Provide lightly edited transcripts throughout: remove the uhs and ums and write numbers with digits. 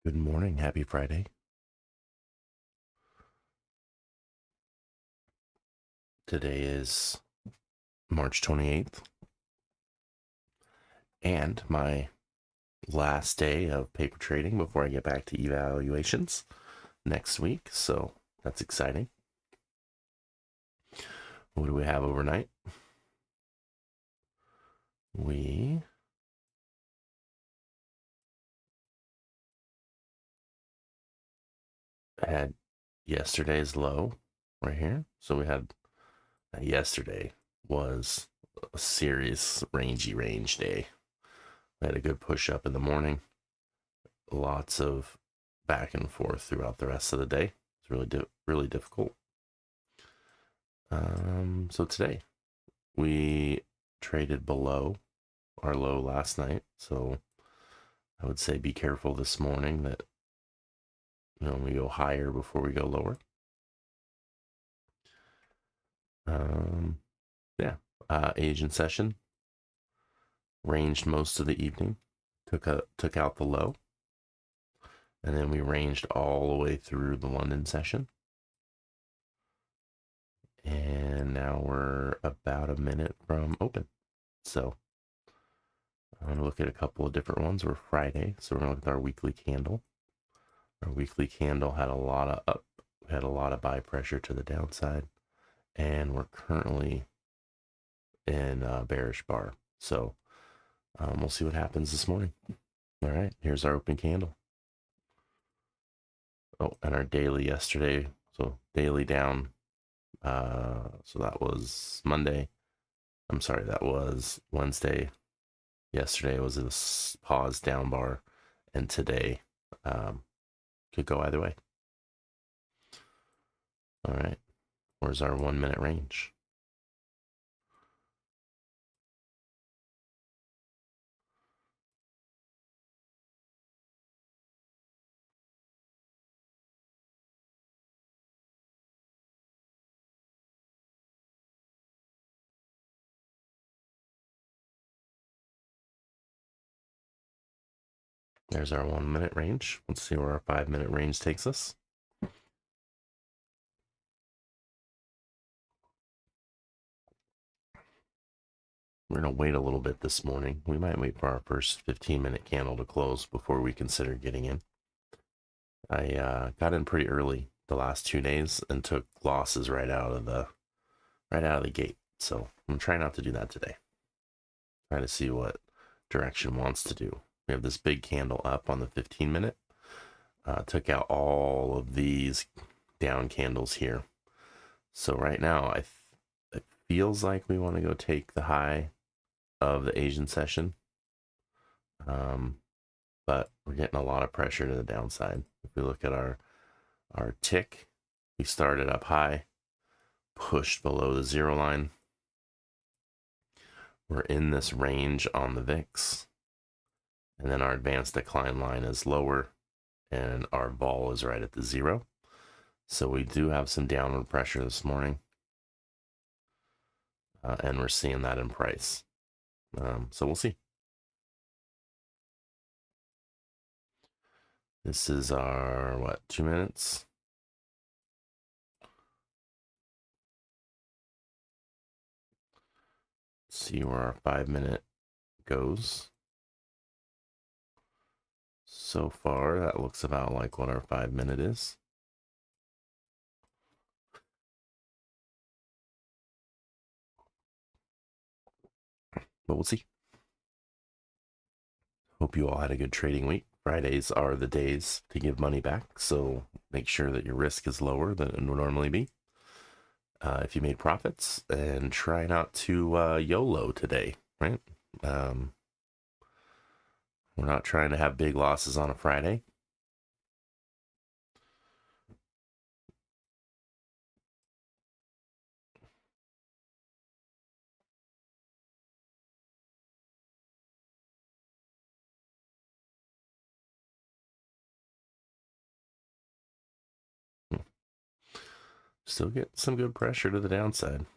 Good morning. Happy Friday. Today is March 28th and my last day of paper trading before I get back to evaluations next week. So that's exciting. What do we have overnight? We had yesterday's low right here. So we had yesterday was a serious range day. We had a good push up in the morning. Lots of back and forth throughout the rest of the day. It's really difficult. So today we traded below our low last night. So I would say be careful this morning that we go higher before we go lower. Um, yeah, Asian session ranged most of the evening. Took out the low, and then we ranged all the way through the London session. And now we're about a minute from open. So I'm going to look at a couple of different ones. We're Friday, so we're going to look at our weekly candle. Our weekly candle had a lot of buy pressure to the downside, and we're currently in a bearish bar. So we'll see what happens this morning. All right, here's our open candle. Oh, and our daily yesterday. So daily down. So that was Monday. I'm sorry, that was Wednesday. Yesterday was a pause down bar, and today could go either way. All right, where's our 1 minute range? There's our 1 minute range. Let's see where our 5 minute range takes us. We're going to wait a little bit this morning. We might wait for our first 15-minute candle to close before we consider getting in. I got in pretty early the last 2 days and took losses right out of the gate. So I'm trying not to do that today. Trying to see what direction wants to do. We have this big candle up on the 15-minute. Took out all of these down candles here. So right now, it feels like we want to go take the high of the Asian session. But we're getting a lot of pressure to the downside. If we look at our tick, we started up high, pushed below the 0 line. We're in this range on the VIX, and then our advanced decline line is lower, and our vol is right at the 0. So we do have some downward pressure this morning, and we're seeing that in price. So we'll see. This is our 2 minutes. See where our 5 minute goes. So far, that looks about like what our 5 minute is. But we'll see. Hope you all had a good trading week. Fridays are the days to give money back, so make sure that your risk is lower than it would normally be. If you made profits, and try not to YOLO today, right? We're not trying to have big losses on a Friday. Still get some good pressure to the downside.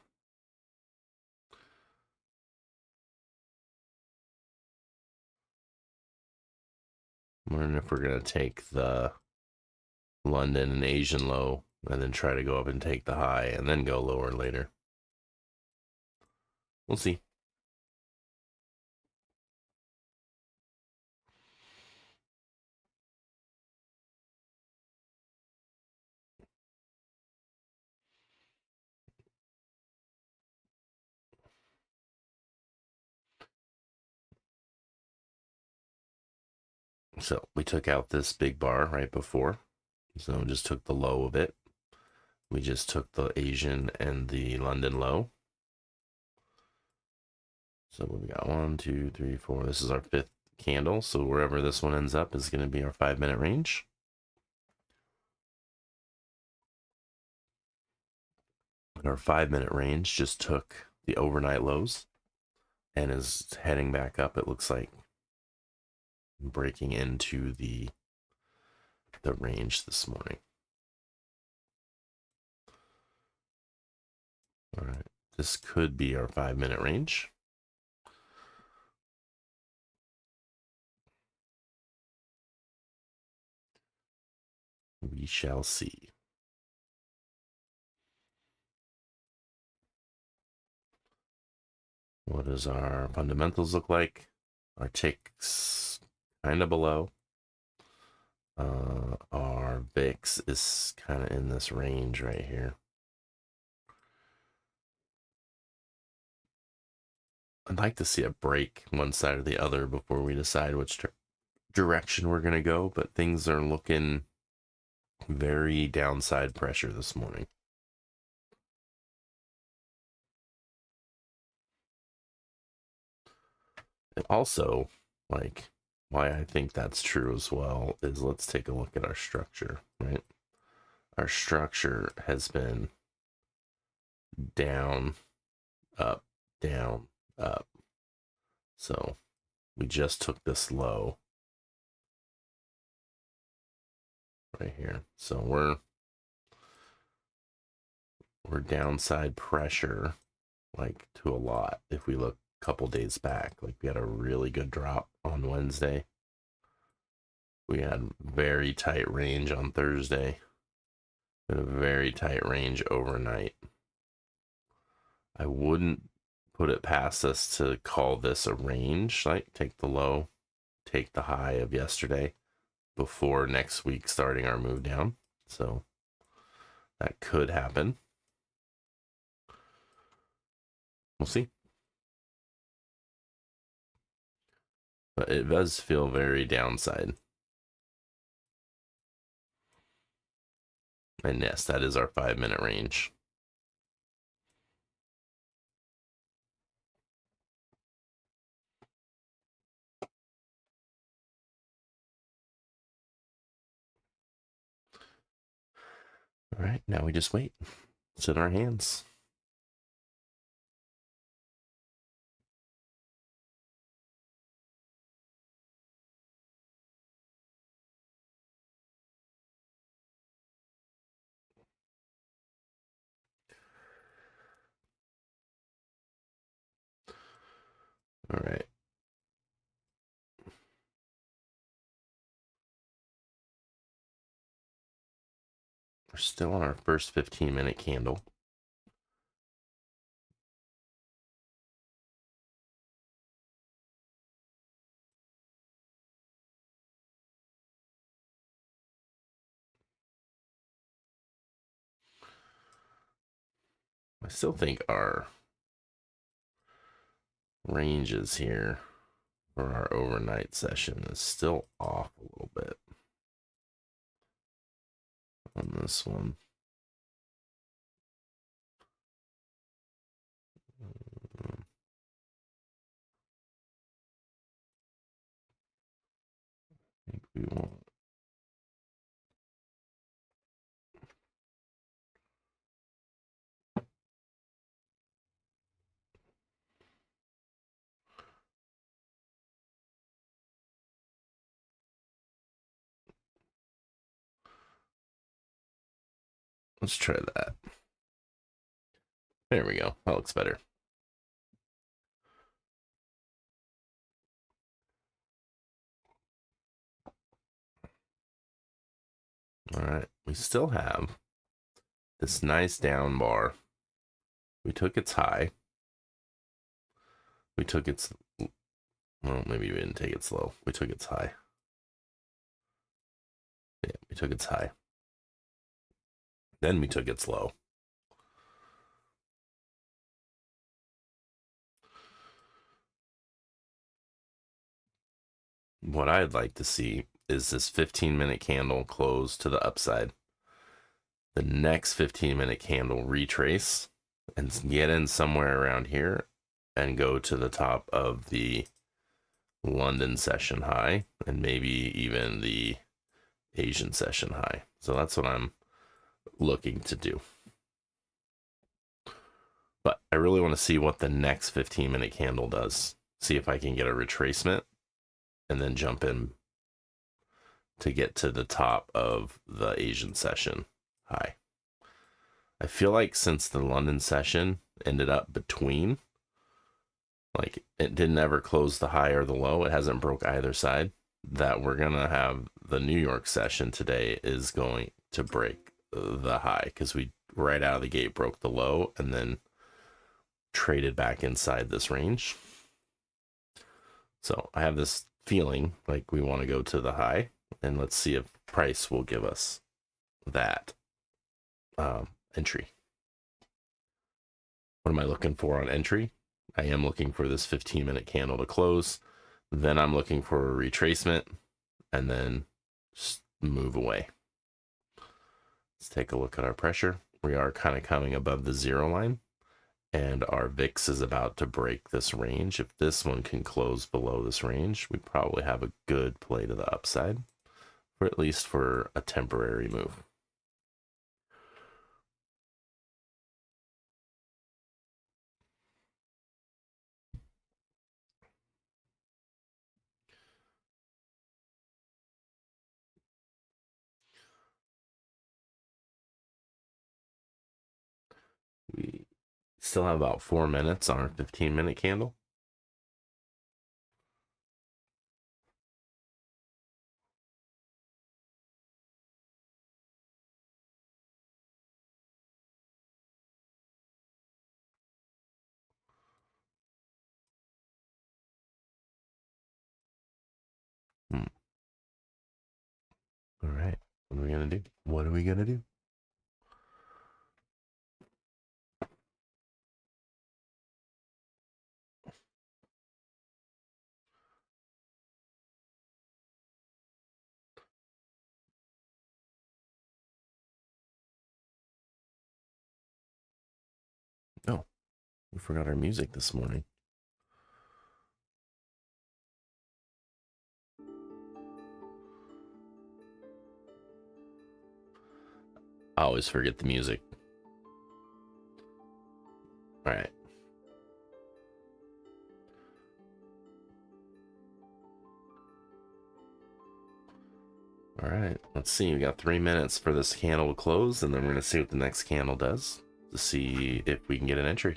I'm wondering if we're going to take the London and Asian low and then try to go up and take the high and then go lower later. We'll see. So we took out this big bar right before. So just took the low of it. We just took the Asian and the London low. So we got 1, 2, 3, 4. This is our 5th candle. So wherever this one ends up is going to be our 5-minute range. Our 5-minute range just took the overnight lows and is heading back up. It looks like breaking into the range this morning. All right, this could be our 5-minute range. We shall see. What does our fundamentals look like? Our ticks kind of below. Our VIX is kind of in this range right here. I'd like to see a break one side or the other before we decide which direction we're going to go, but things are looking very downside pressure this morning. And also, like, why I think that's true as well is let's take a look at our structure, right? Our structure has been down, up, down, up. So we just took this low right here. So we're downside pressure like to a lot. If we look a couple days back, like we had a really good drop on Wednesday. We had very tight range on Thursday and a very tight range overnight. I wouldn't put it past us to call this a range, like take the low, take the high of yesterday before next week starting our move down. So that could happen. We'll see. But it does feel very downside. And yes, that is our 5-minute range. All right, now we just wait. It's in our hands. All right. We're still on our first 15-minute candle. I still think our ranges here for our overnight session is still off a little bit on this one. I think we want. Let's try that. There we go. That looks better. All right, we still have this nice down bar. We took its high. We took its, well, maybe we didn't take its low. We took its high. Yeah, we took its high. Then we took its low. What I'd like to see is this 15-minute candle close to the upside. The next 15-minute candle retrace and get in somewhere around here and go to the top of the London session high and maybe even the Asian session high. So that's what I'm looking to do. But I really want to see what the next 15-minute candle does. See if I can get a retracement and then jump in to get to the top of the Asian session high. I feel like since the London session ended up between, like it didn't ever close the high or the low, it hasn't broke either side, that we're gonna have the New York session today is going to break the high, because we right out of the gate broke the low and then traded back inside this range. So I have this feeling like we want to go to the high, and let's see if price will give us that entry. What am I looking for on entry? I am looking for this 15-minute candle to close. Then I'm looking for a retracement and then just move away. Let's take a look at our pressure. We are kind of coming above the 0 line, and our VIX is about to break this range. If this one can close below this range, we probably have a good play to the upside, or at least for a temporary move. We still have about 4 minutes on our 15-minute candle. All right. What are we going to do? What are we going to do? Oh, we forgot our music this morning. I always forget the music. All right. All right, let's see. We got 3 minutes for this candle to close, and then we're going to see what the next candle does to see if we can get an entry.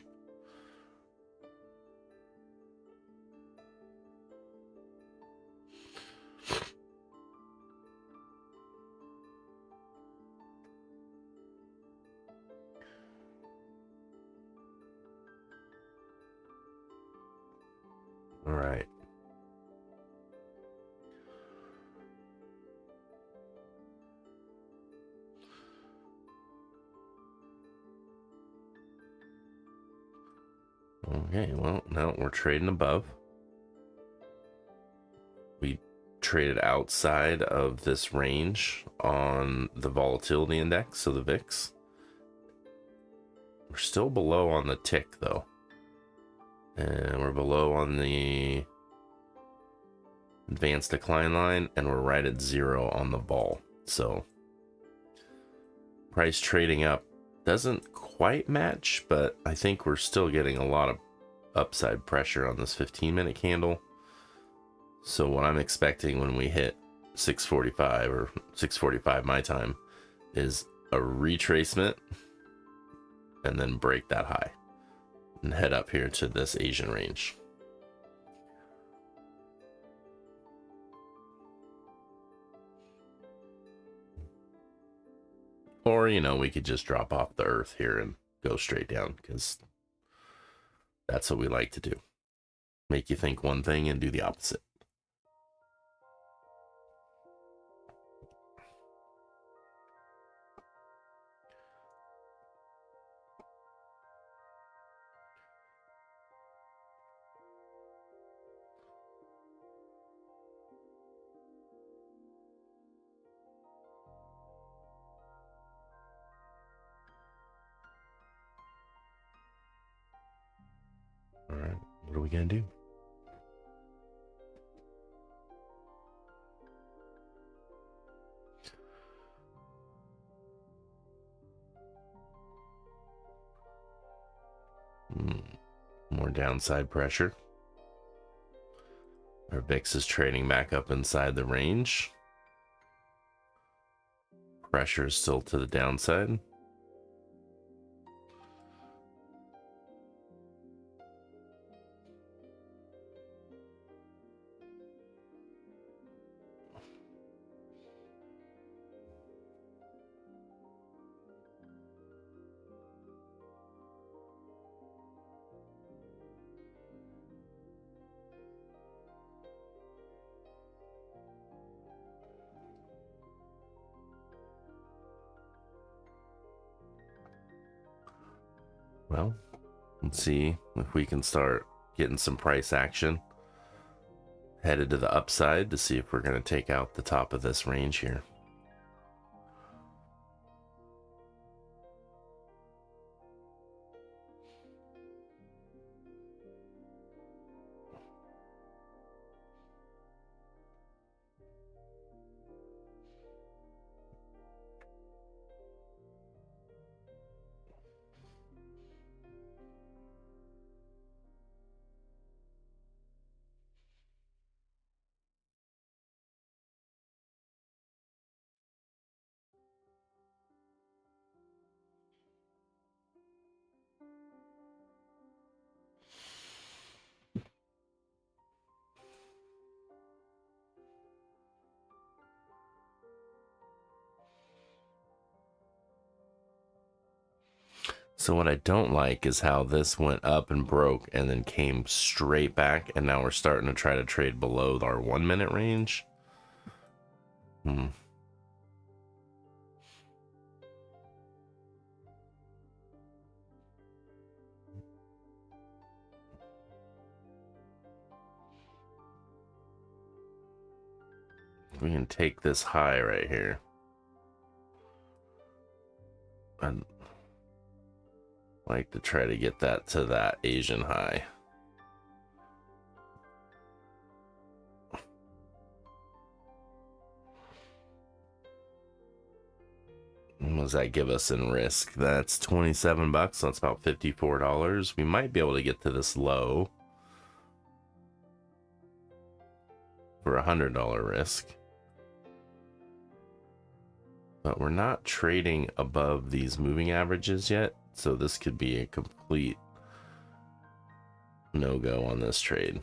All right. Okay, well, now we're trading above. We traded outside of this range on the volatility index, so the VIX. We're still below on the tick, though. And we're below on the advanced decline line, and we're right at 0 on the vol. So price trading up doesn't quite match, but I think we're still getting a lot of upside pressure on this 15-minute candle. So what I'm expecting when we hit 6:45 or 6:45 my time is a retracement and then break that high and head up here to this Asian range. Or, you know, we could just drop off the earth here and go straight down, because that's what we like to do. Make you think one thing and do the opposite. All right, what are we going to do? More downside pressure. Our VIX is trading back up inside the range. Pressure is still to the downside. Well, let's see if we can start getting some price action headed to the upside to see if we're going to take out the top of this range here. So what I don't like is how this went up and broke and then came straight back, and now we're starting to try to trade below our 1 minute range. We can take this high right here. I'd like to try to get that to that Asian high. What does that give us in risk? That's 27 bucks, so that's about $54. We might be able to get to this low for $100 risk. But we're not trading above these moving averages yet, so this could be a complete no-go on this trade.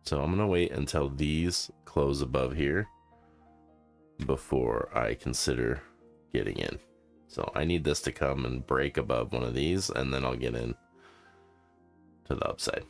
So I'm gonna wait until these close above here before I consider getting in. So I need this to come and break above one of these, and then I'll get in to the upside.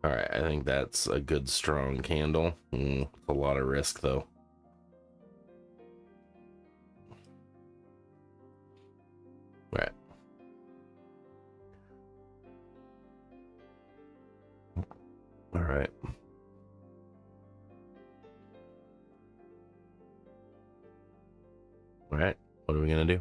All right, I think that's a good strong candle. It's a lot of risk though. Right. All right. All right. What are we gonna do?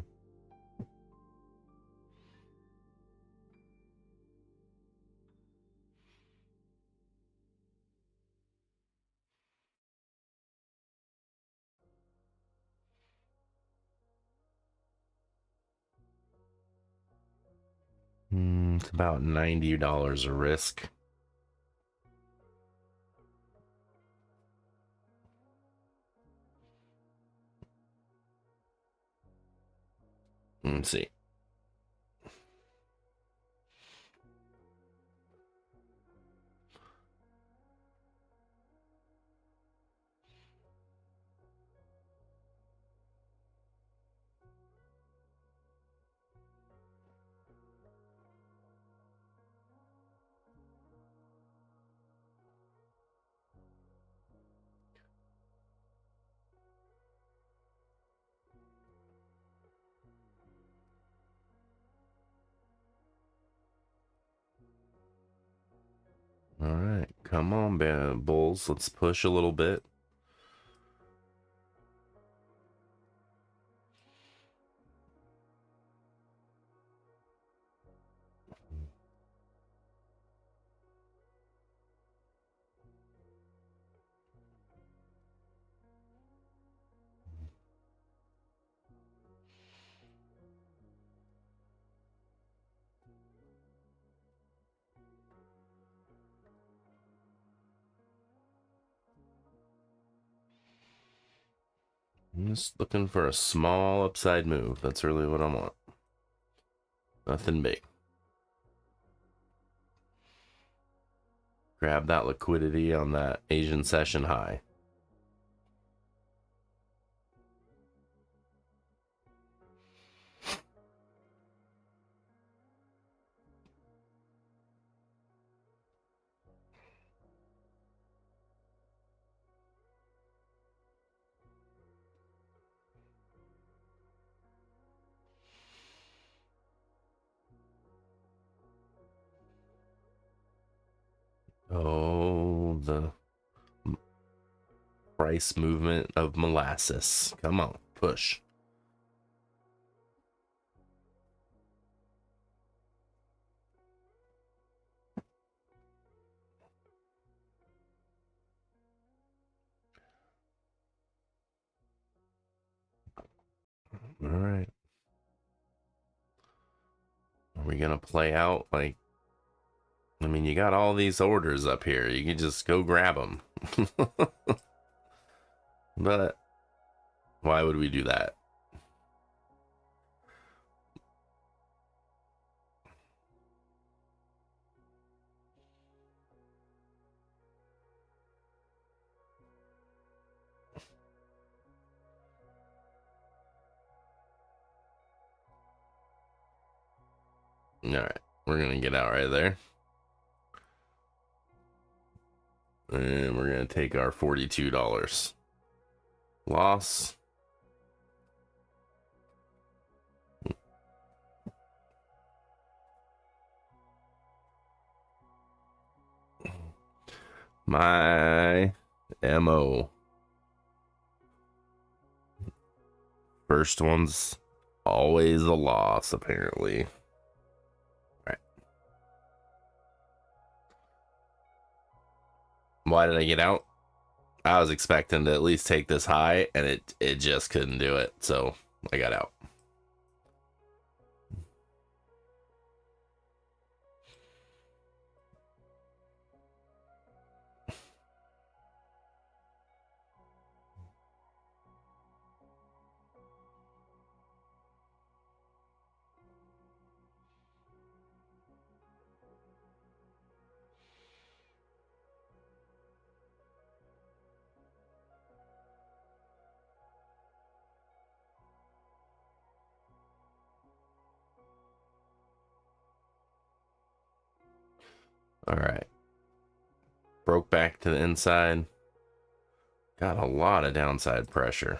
It's about $90 a risk. Let's see. All right, come on, Bulls. Let's push a little bit. I'm just looking for a small upside move. That's really what I want. Nothing big. Grab that liquidity on that Asian session high. Oh, the price movement of molasses. Come on, push. All right. Are we going to play out like, I mean, you got all these orders up here. You can just go grab them. But why would we do that? All right. We're going to get out right there. And we're going to take our $42. Loss. My MO. First one's always a loss, apparently. All right. Why did I get out? I was expecting to at least take this high, and it just couldn't do it, so I got out. All right. Broke back to the inside. Got a lot of downside pressure.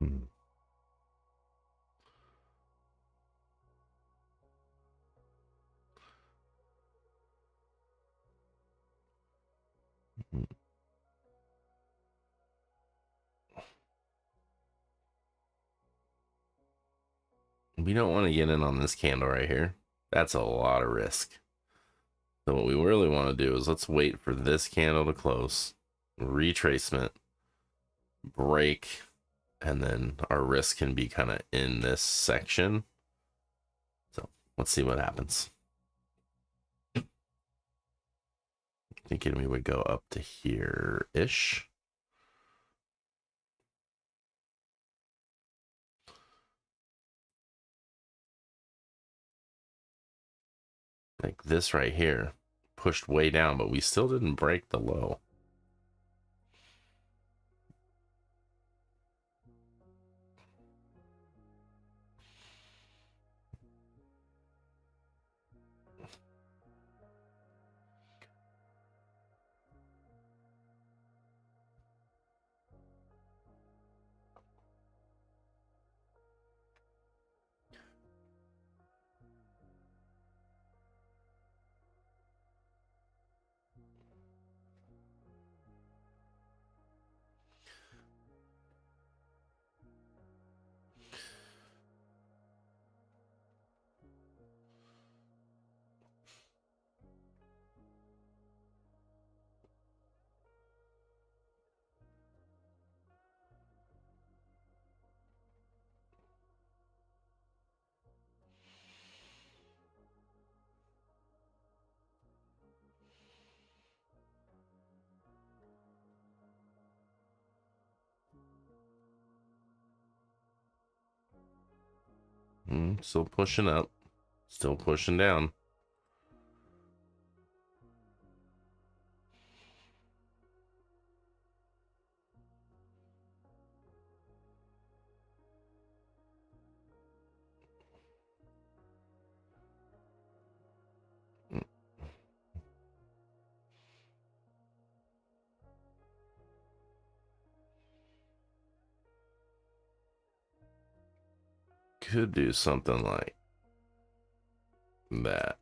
Hmm. We don't want to get in on this candle right here. That's a lot of risk. So what we really want to do is let's wait for this candle to close, retracement, break, and then our risk can be kind of in this section. So let's see what happens. Thinking we would go up to here-ish. Like this right here pushed way down, but we still didn't break the low. Still pushing up, still pushing down. Could do something like that.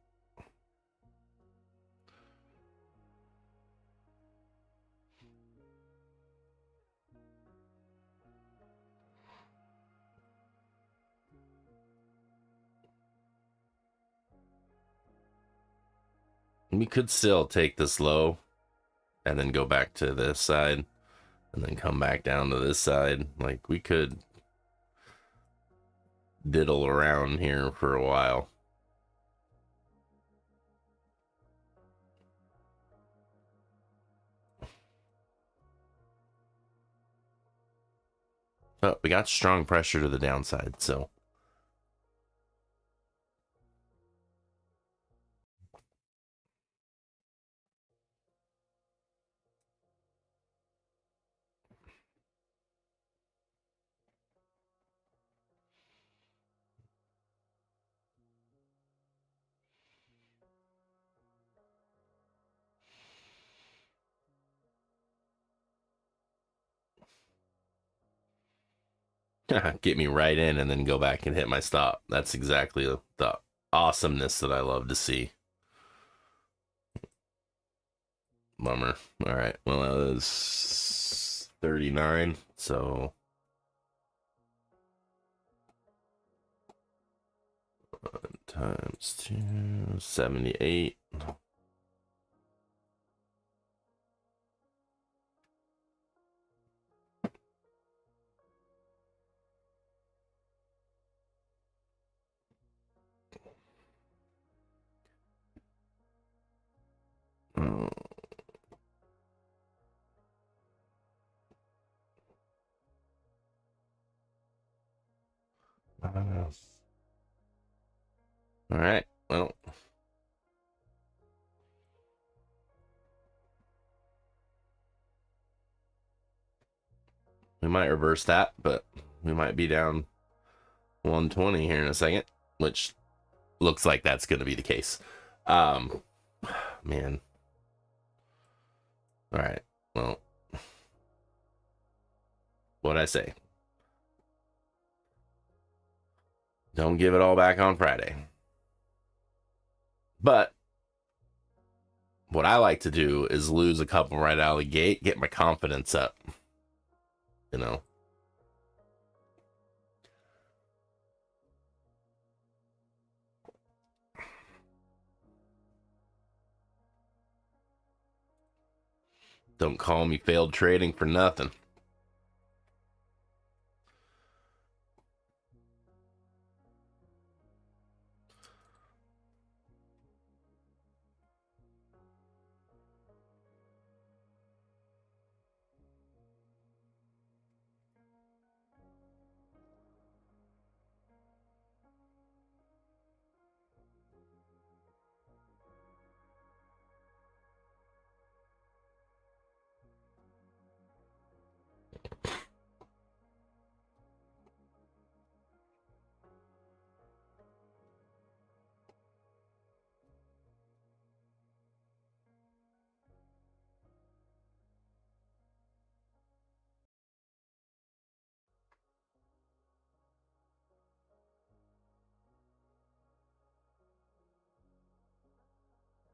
We could still take this low and then go back to this side and then come back down to this side. Like we could diddle around here for a while. But we got strong pressure to the downside, so get me right in and then go back and hit my stop. That's exactly the awesomeness that I love to see. Bummer. All right. Well, that was 39. So times 2, 78. Oh. All right. Well, we might reverse that, but we might be down 120 here in a second, which looks like that's going to be the case. Man. All right. Well, what'd I say? Don't give it all back on Friday. But what I like to do is lose a couple right out of the gate, get my confidence up. You know? Don't call me failed trading for nothing.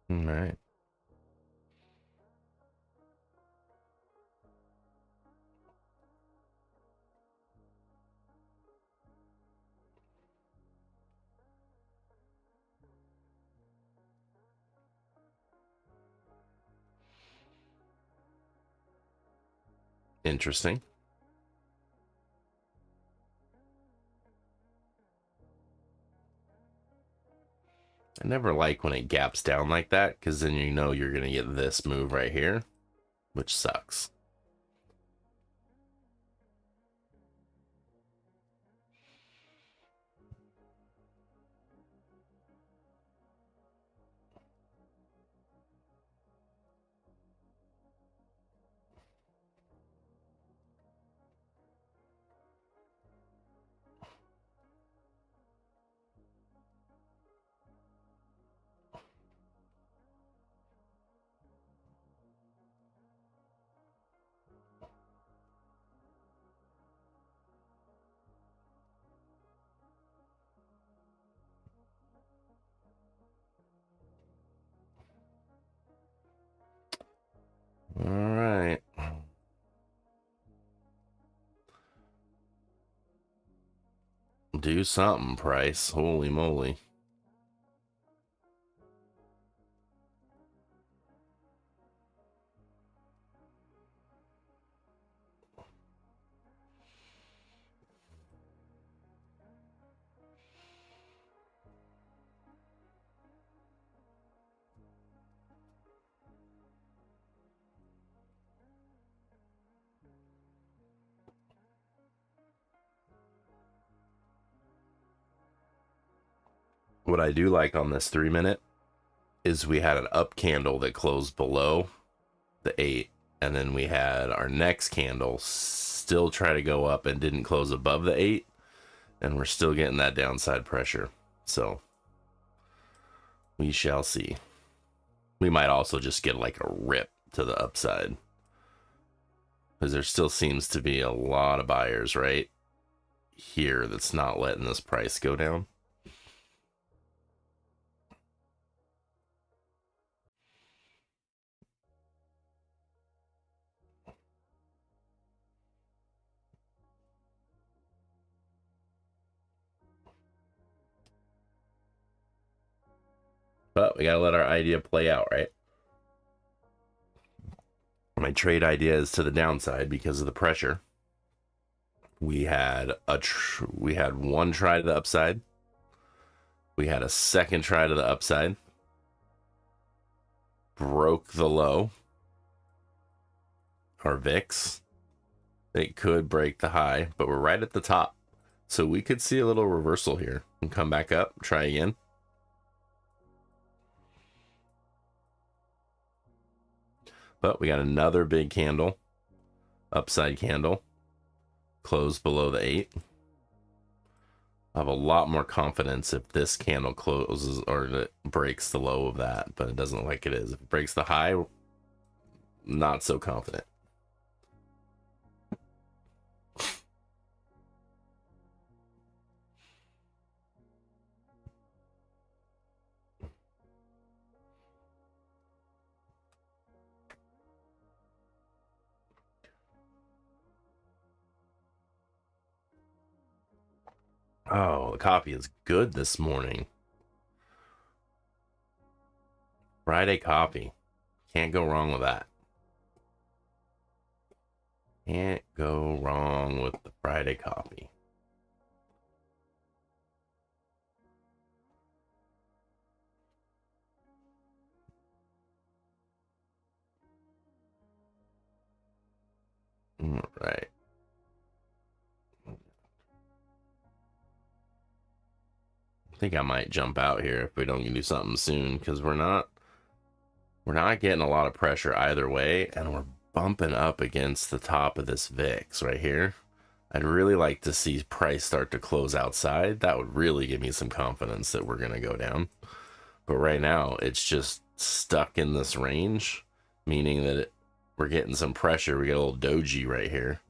All right. Interesting. I never like when it gaps down like that, because then you know you're going to get this move right here, which sucks. All right. Do something, Price. Holy moly. What I do like on this 3-minute is we had an up candle that closed below the 8, and then we had our next candle still try to go up and didn't close above the 8, and we're still getting that downside pressure. So we shall see. We might also just get like a rip to the upside, because there still seems to be a lot of buyers right here that's not letting this price go down. But we gotta let our idea play out, right? My trade idea is to the downside because of the pressure. We had we had one try to the upside. We had a second try to the upside. Broke the low. Our VIX. It could break the high, but we're right at the top. So we could see a little reversal here and come back up, try again. But we got another big candle, upside candle, close below the 8. I have a lot more confidence if this candle closes or it breaks the low of that, but it doesn't look like it is. If it breaks the high, not so confident. Oh, the coffee is good this morning. Friday coffee. Can't go wrong with that. Can't go wrong with the Friday coffee. All right. I think I might jump out here if we don't do something soon, because we're not getting a lot of pressure either way, and we're bumping up against the top of this VIX right here. I'd really like to see price start to close outside. That would really give me some confidence that we're going to go down. But right now, it's just stuck in this range, meaning that we're getting some pressure. We get a little doji right here,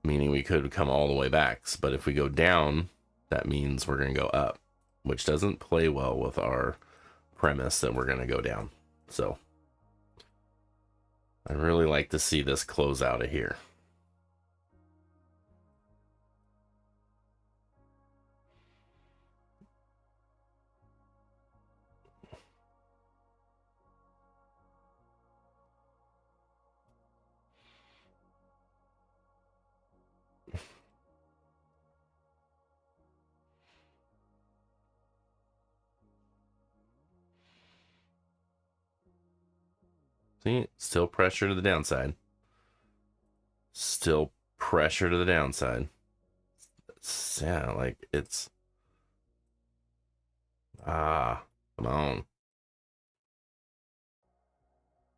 meaning we could come all the way back. But if we go down, that means we're going to go up, which doesn't play well with our premise that we're going to go down. So I'd really like to see this close out of here. See, still pressure to the downside. Still pressure to the downside. Yeah, like it's come on.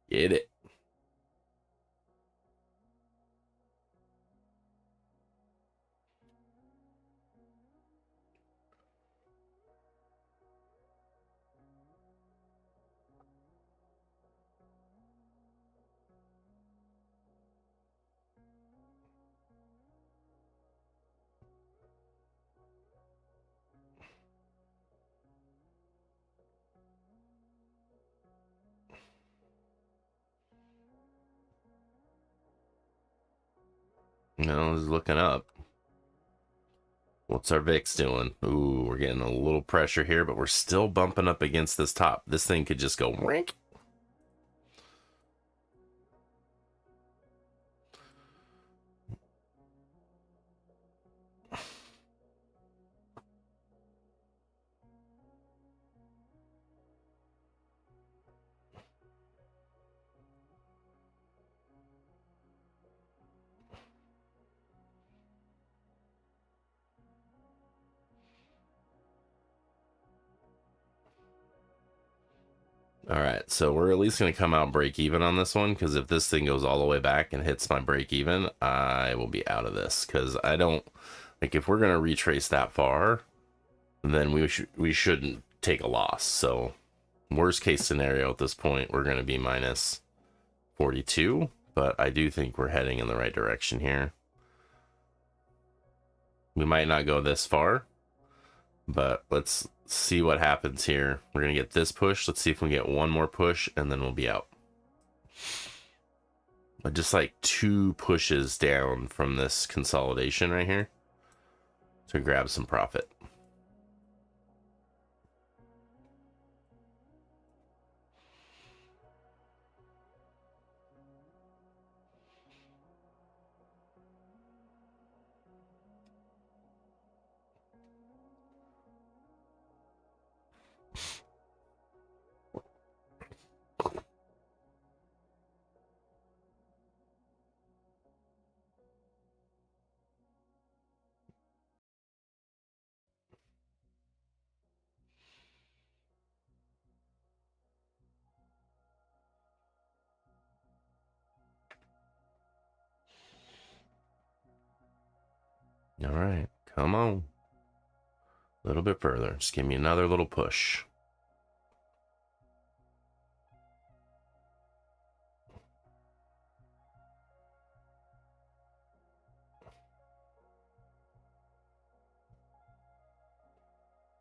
Get it. No, it's looking up. What's our VIX doing? Ooh, we're getting a little pressure here, but we're still bumping up against this top. This thing could just go rink. All right, so we're at least going to come out break even on this one, because if this thing goes all the way back and hits my break even, I will be out of this, because I don't like, if we're going to retrace that far, then we shouldn't take a loss. So worst case scenario at this point, we're going to be minus 42, but I do think we're heading in the right direction here. We might not go this far, but let's see what happens here. We're going to get this push. Let's see if we get one more push, and then we'll be out. But just like 2 pushes down from this consolidation right here to grab some profit. All right, come on. A little bit further. Just give me another little push.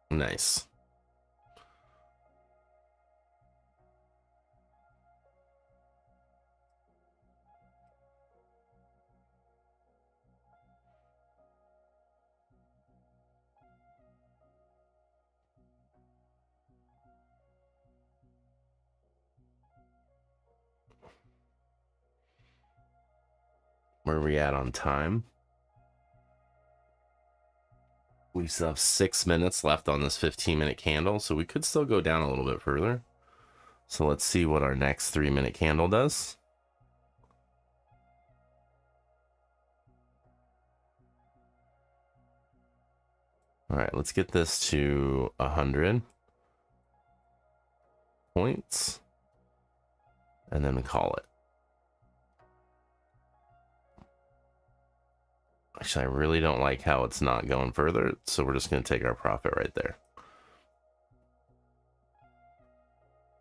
Nice. Where are we at on time? We still have 6 minutes left on this 15-minute candle, so we could still go down a little bit further. So let's see what our next 3-minute candle does. All right, let's get this to 100 points, and then we call it. Actually, I really don't like how it's not going further, so we're just going to take our profit right there.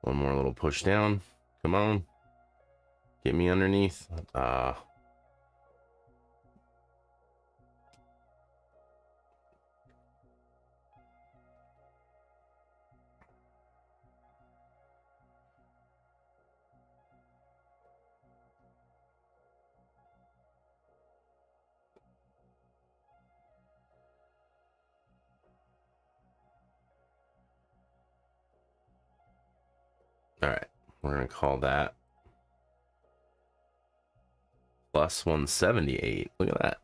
One more little push down. Come on. Get me underneath. All right, we're going to call that plus 178. Look at that.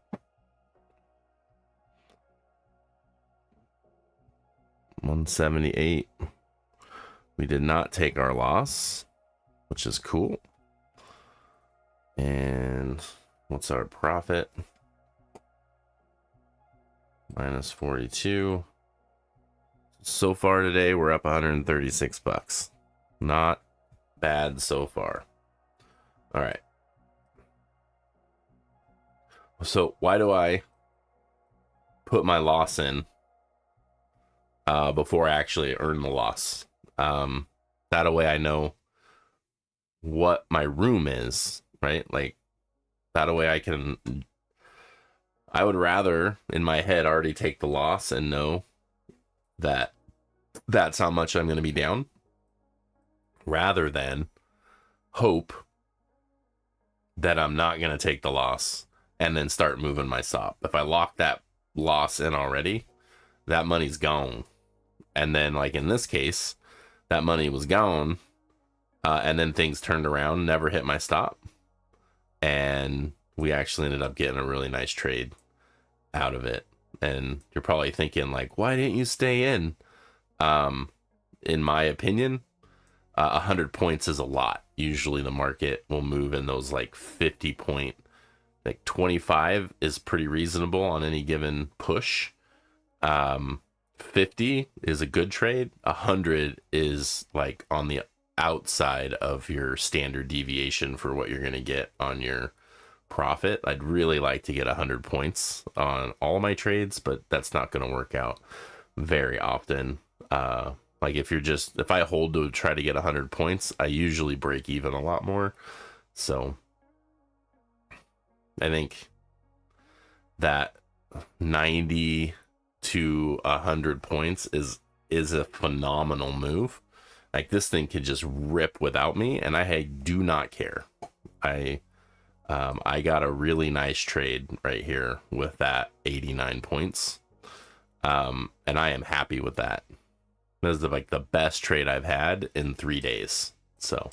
178. We did not take our loss, which is cool. And what's our profit? Minus 42. So far today, we're up 136 bucks. Not bad so far. All right. So why do I put my loss in before I actually earn the loss? That way I know what my room is, right? Like that way I would rather in my head already take the loss and know that that's how much I'm going to be down, rather than hope that I'm not going to take the loss and then start moving my stop. If I lock that loss in already, that money's gone. And then like in this case, that money was gone, and then things turned around, never hit my stop, and we actually ended up getting a really nice trade out of it. And you're probably thinking like, why didn't you stay in? In my opinion, 100 points is a lot. Usually the market will move in those like 50 point, like 25 is pretty reasonable on any given push. 50 is a good trade. 100 is like on the outside of your standard deviation for what you're going to get on your profit. I'd really like to get 100 points on all my trades, but that's not going to work out very often. Like if I hold to try to get 100 points, I usually break even a lot more. So I think that 90 to 100 points is a phenomenal move. Like this thing could just rip without me, and I do not care. I got a really nice trade right here with that 89 points, and I am happy with that. This is like the best trade I've had in 3 days. So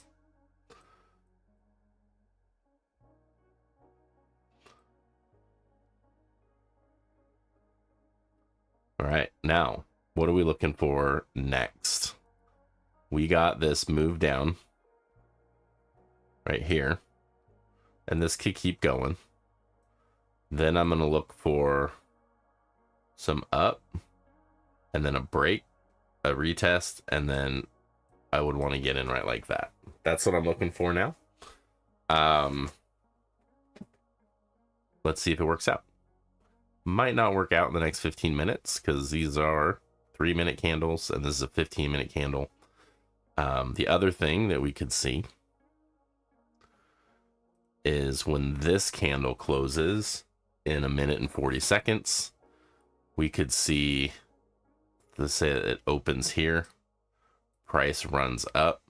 all right, now what are we looking for next? We got this move down right here, and this could keep going. Then I'm going to look for some up, and then a break, a retest, and then I would want to get in right like that. That's what I'm looking for now. Let's see if it works out. Might not work out in the next 15 minutes because these are 3-minute candles and this is a 15-minute candle. The other thing that we could see is when this candle closes in 1 minute and 40 seconds, we could see, let's say it opens here, price runs up,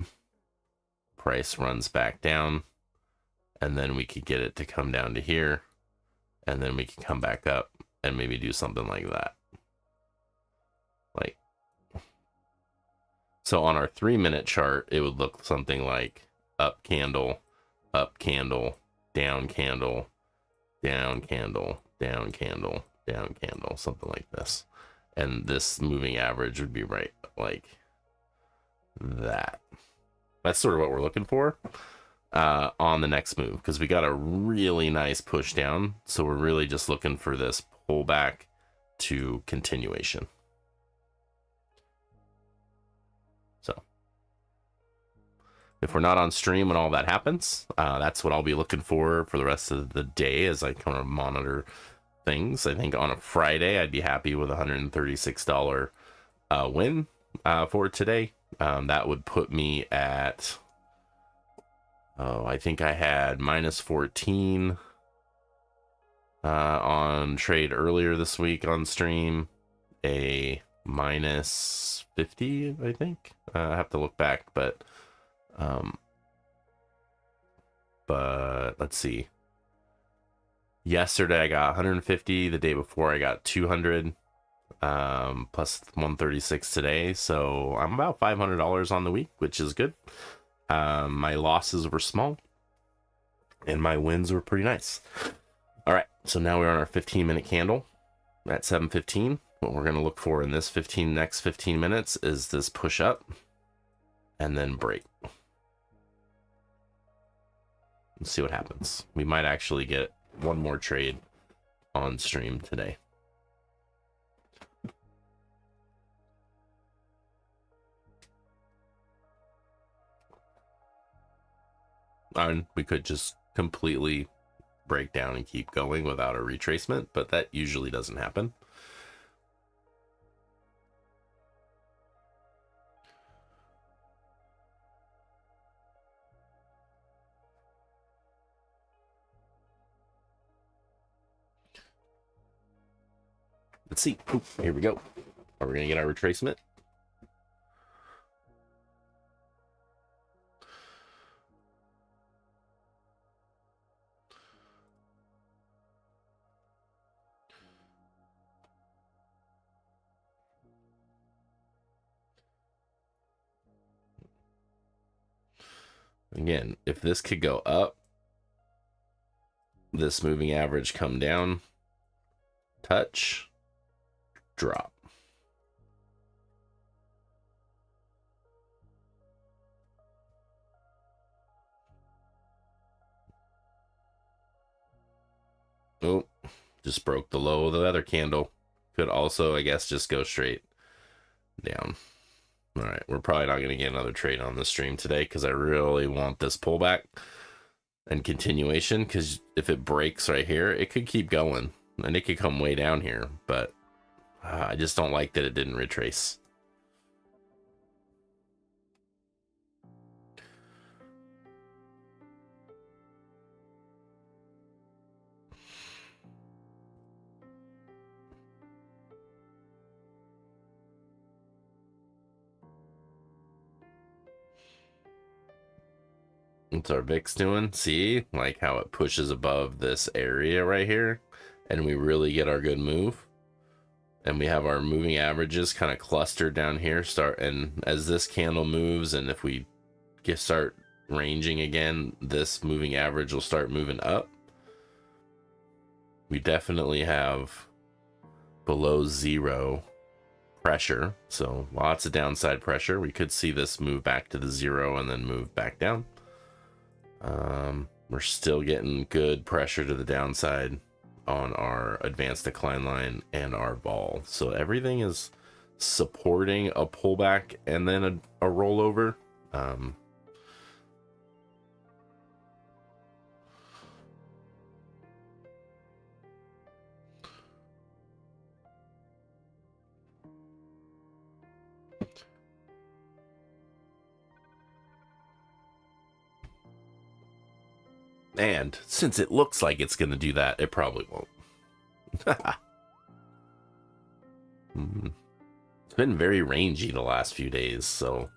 price runs back down, and then we could get it to come down to here, and then we can come back up and maybe do something like that. Like, so on our 3-minute chart, it would look something like up candle, down candle, down candle, down candle, down candle, something like this. And this moving average would be right like that. That's sort of what we're looking for on the next move, because we got a really nice push down. So we're really just looking for this pullback to continuation. So if we're not on stream when all that happens, that's what I'll be looking for the rest of the day as I kind of monitor things. I think on a Friday, I'd be happy with $136 win for today. That would put me at, I think I had minus 14 on trade earlier this week on stream, a minus 50, I think. I have to look back, but let's see. Yesterday I got 150. The day before I got 200. Plus 136 today. So I'm about $500 on the week, which is good. My losses were small, and my wins were pretty nice. All right, so now we're on our 15-minute candle at 7:15. What we're going to look for in this next 15 minutes is this push up and then break. Let's see what happens. We might actually get one more trade on stream today. And we could just completely break down and keep going without a retracement, but that usually doesn't happen. Let's see. Ooh, here we go. Are we going to get our retracement? Again, if this could go up, this moving average come down, touch, drop. Oh, just broke the low of the other candle. Could also, I guess, just go straight down. All right, we're probably not going to get another trade on the stream today because I really want this pullback and continuation, because if it breaks right here, it could keep going and it could come way down here, but I just don't like that it didn't retrace. What's our VIX doing? See, like how it pushes above this area right here, and we really get our good move. And we have our moving averages kind of clustered down here. And as this candle moves, and if we start ranging again, this moving average will start moving up. We definitely have below zero pressure, so lots of downside pressure. We could see this move back to the zero and then move back down. We're still getting good pressure to the downside on our advanced decline line and our vol, so everything is supporting a pullback and then a rollover. And since it looks like it's going to do that, it probably won't. It's been very rangy the last few days, so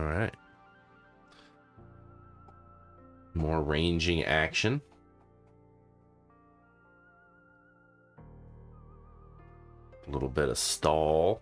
All right. More ranging action. A little bit of stall.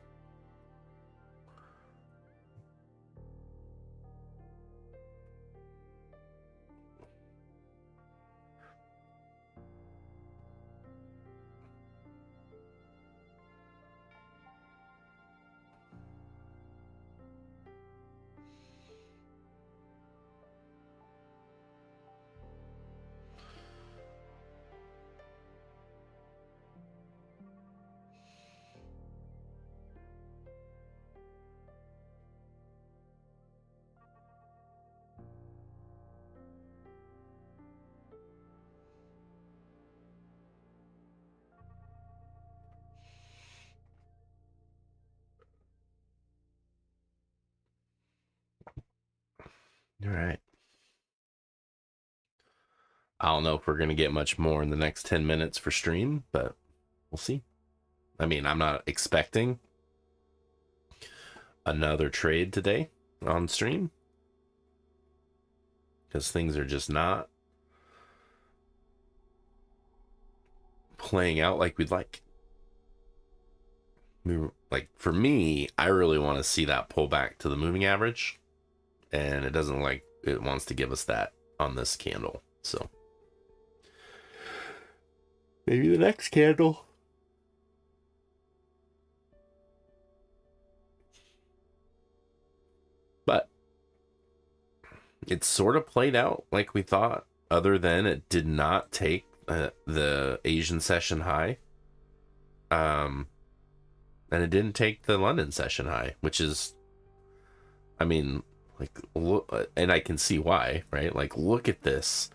All right. I don't know if we're going to get much more in the next 10 minutes for stream, but we'll see. I mean, I'm not expecting another trade today on stream because things are just not playing out like we'd like. Like, for me, I really want to see that pull back to the moving average, and it doesn't like it wants to give us that on this candle. So maybe the next candle. But it sort of played out like we thought, other than it did not take the Asian session high. And it didn't take the London session high, which is, I mean, like, look, and I can see why, right? Like, look at this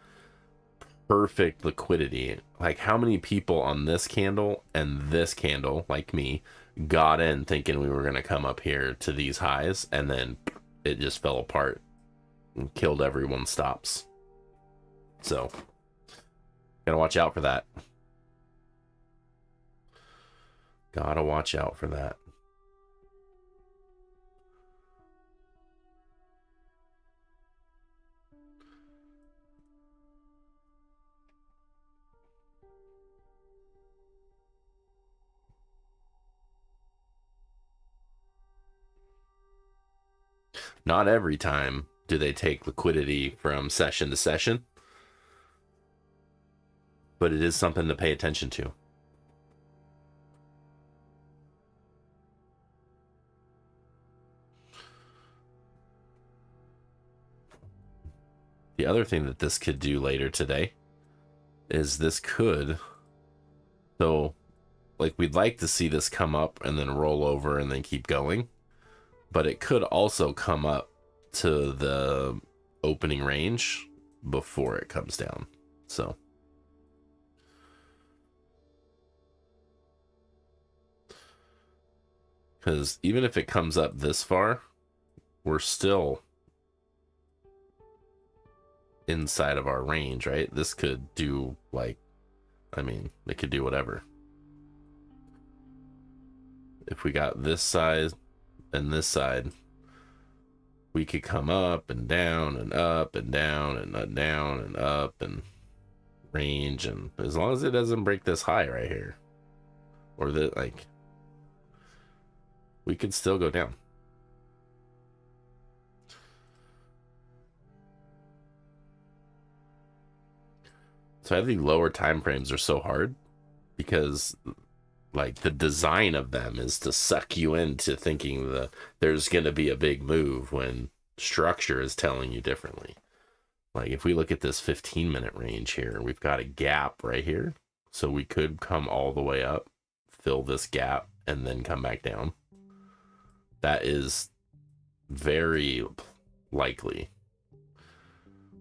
perfect liquidity. Like, how many people on this candle and this candle, like me, got in thinking we were going to come up here to these highs, and then it just fell apart and killed everyone's stops. So, gotta watch out for that. Gotta watch out for that. Not every time do they take liquidity from session to session, but it is something to pay attention to. The other thing that this could do later today is this could, so like, we'd like to see this come up and then roll over and then keep going, but it could also come up to the opening range before it comes down. So because even if it comes up this far, we're still inside of our range, right? This could do, like, I mean, it could do whatever. If we got this side and this side, we could come up and down and up and down and down and up and range, and as long as it doesn't break this high right here, or that, like, we could still go down. So I think lower time frames are so hard because, like, the design of them is to suck you into thinking there's going to be a big move when structure is telling you differently. Like, if we look at this 15-minute range here, we've got a gap right here. So we could come all the way up, fill this gap, and then come back down. That is very likely.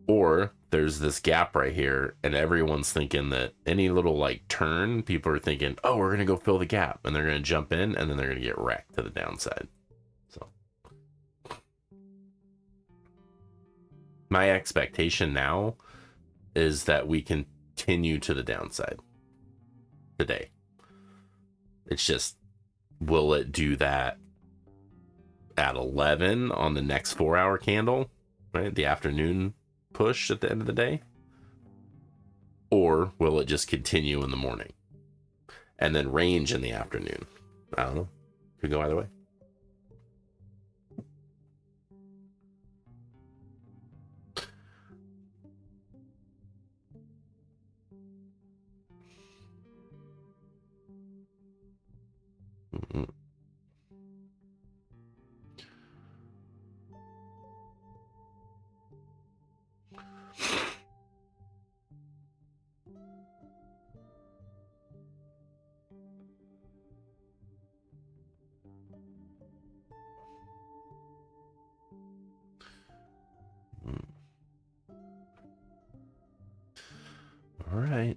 Or there's this gap right here, and everyone's thinking that any little, like, turn, people are thinking, oh, we're going to go fill the gap, and they're going to jump in, and then they're going to get wrecked to the downside. So my expectation now is that we continue to the downside today. It's just, will it do that at 11 on the next 4-hour candle, right? The afternoon push at the end of the day? Or will it just continue in the morning and then range in the afternoon? I don't know. Could go either way. Mm-hmm. All right.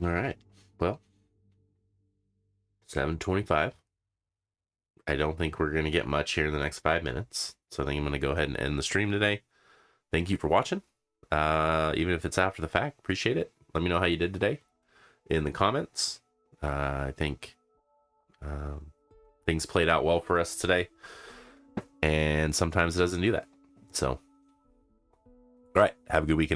All right. Well, 7:25. I don't think we're going to get much here in the next 5 minutes. So I think I'm going to go ahead and end the stream today. Thank you for watching. Even if it's after the fact, appreciate it. Let me know how you did today in the comments. I think things played out well for us today. And sometimes it doesn't do that. So, all right. Have a good weekend.